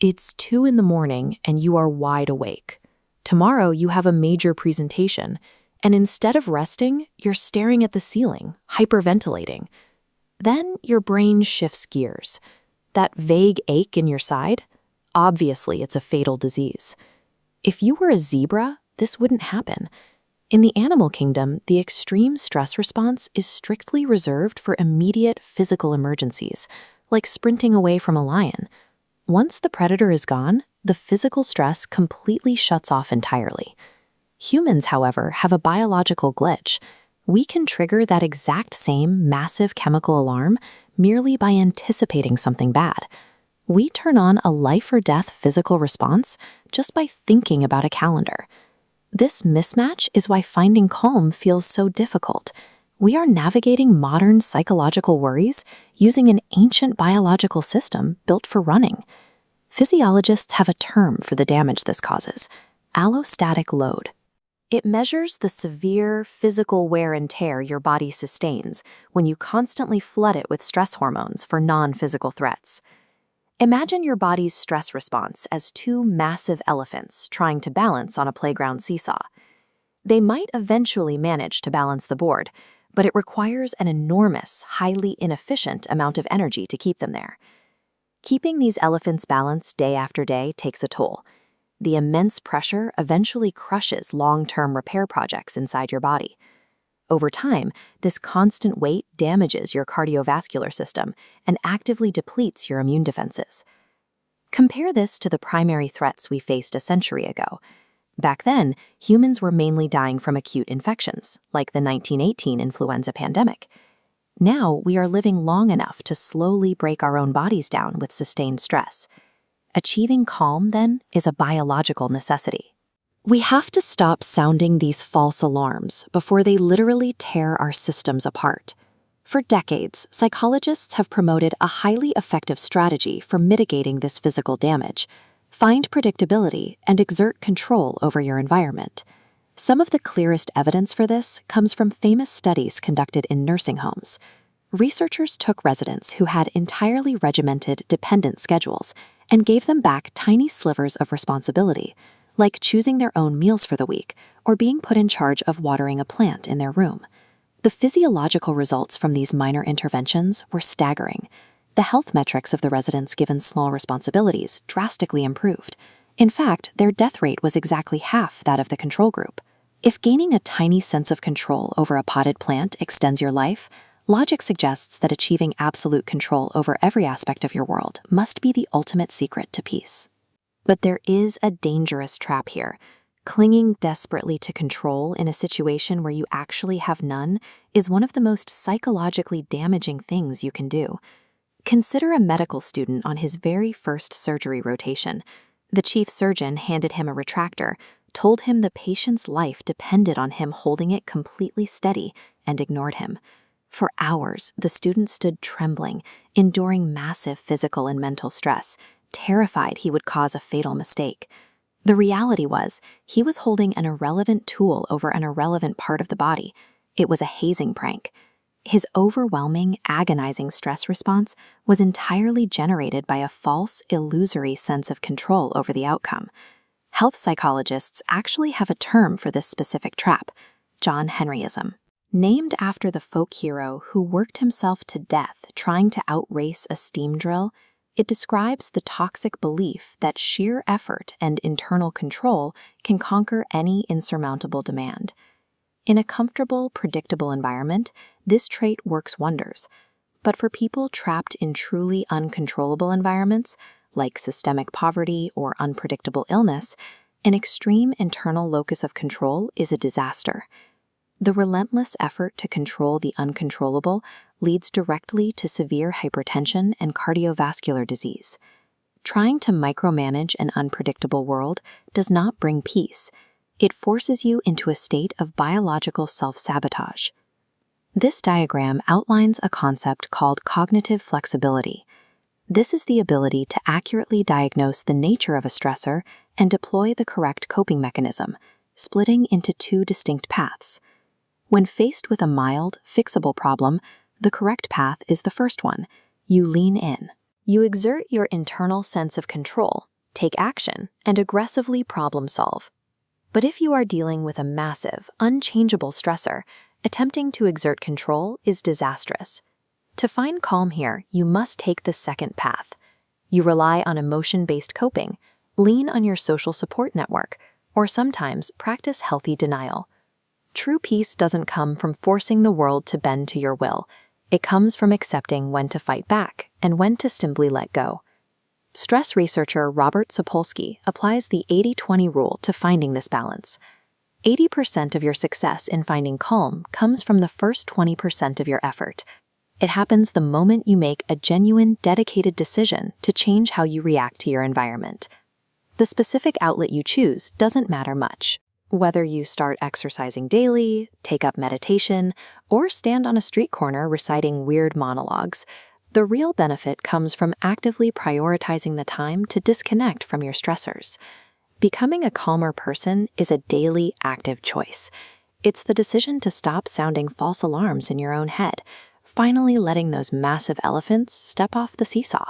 It's 2 in the morning and you are wide awake. Tomorrow you have a major presentation, and instead of resting, you're staring at the ceiling, hyperventilating. Then your brain shifts gears. That vague ache in your side? Obviously, it's a fatal disease. If you were a zebra, this wouldn't happen. In the animal kingdom, the extreme stress response is strictly reserved for immediate physical emergencies, like sprinting away from a lion. Once the predator is gone, the physical stress completely shuts off entirely. Humans, however, have a biological glitch. We can trigger that exact same massive chemical alarm merely by anticipating something bad. We turn on a life-or-death physical response just by thinking about a calendar. This mismatch is why finding calm feels so difficult. We are navigating modern psychological worries using an ancient biological system built for running. Physiologists have a term for the damage this causes: allostatic load. It measures the severe physical wear and tear your body sustains when you constantly flood it with stress hormones for non-physical threats. Imagine your body's stress response as two massive elephants trying to balance on a playground seesaw. They might eventually manage to balance the board, but it requires an enormous, highly inefficient amount of energy to keep them there. Keeping these elephants balanced day after day takes a toll. The immense pressure eventually crushes long-term repair projects inside your body. Over time, this constant weight damages your cardiovascular system and actively depletes your immune defenses. Compare this to the primary threats we faced a century ago. Back then, humans were mainly dying from acute infections, like the 1918 influenza pandemic. Now, we are living long enough to slowly break our own bodies down with sustained stress. Achieving calm, then, is a biological necessity. We have to stop sounding these false alarms before they literally tear our systems apart. For decades, psychologists have promoted a highly effective strategy for mitigating this physical damage: find predictability and exert control over your environment. Some of the clearest evidence for this comes from famous studies conducted in nursing homes. Researchers took residents who had entirely regimented, dependent schedules and gave them back tiny slivers of responsibility, like choosing their own meals for the week or being put in charge of watering a plant in their room. The physiological results from these minor interventions were staggering. The health metrics of the residents given small responsibilities drastically improved. In fact, their death rate was exactly half that of the control group. If gaining a tiny sense of control over a potted plant extends your life, logic suggests that achieving absolute control over every aspect of your world must be the ultimate secret to peace. But there is a dangerous trap here. Clinging desperately to control in a situation where you actually have none is one of the most psychologically damaging things you can do. Consider a medical student on his very first surgery rotation. The chief surgeon handed him a retractor, told him the patient's life depended on him holding it completely steady, and ignored him. For hours, the student stood trembling, enduring massive physical and mental stress, terrified he would cause a fatal mistake. The reality was, he was holding an irrelevant tool over an irrelevant part of the body. It was a hazing prank. His overwhelming, agonizing stress response was entirely generated by a false, illusory sense of control over the outcome. Health psychologists actually have a term for this specific trap: John Henryism. Named after the folk hero who worked himself to death trying to outrace a steam drill, it describes the toxic belief that sheer effort and internal control can conquer any insurmountable demand. In a comfortable, predictable environment, this trait works wonders. But for people trapped in truly uncontrollable environments, like systemic poverty or unpredictable illness, an extreme internal locus of control is a disaster. The relentless effort to control the uncontrollable leads directly to severe hypertension and cardiovascular disease. Trying to micromanage an unpredictable world does not bring peace. It forces you into a state of biological self-sabotage. This diagram outlines a concept called cognitive flexibility. This is the ability to accurately diagnose the nature of a stressor and deploy the correct coping mechanism, splitting into two distinct paths. When faced with a mild, fixable problem, the correct path is the first one. You lean in. You exert your internal sense of control, take action, and aggressively problem solve. But if you are dealing with a massive, unchangeable stressor, attempting to exert control is disastrous. To find calm here, you must take the second path. You rely on emotion-based coping, lean on your social support network, or sometimes practice healthy denial. True peace doesn't come from forcing the world to bend to your will. It comes from accepting when to fight back and when to simply let go. Stress researcher Robert Sapolsky applies the 80-20 rule to finding this balance. 80% of your success in finding calm comes from the first 20% of your effort. It happens the moment you make a genuine, dedicated decision to change how you react to your environment. The specific outlet you choose doesn't matter much. Whether you start exercising daily, take up meditation, or stand on a street corner reciting weird monologues, the real benefit comes from actively prioritizing the time to disconnect from your stressors. Becoming a calmer person is a daily, active choice. It's the decision to stop sounding false alarms in your own head, finally letting those massive elephants step off the seesaw.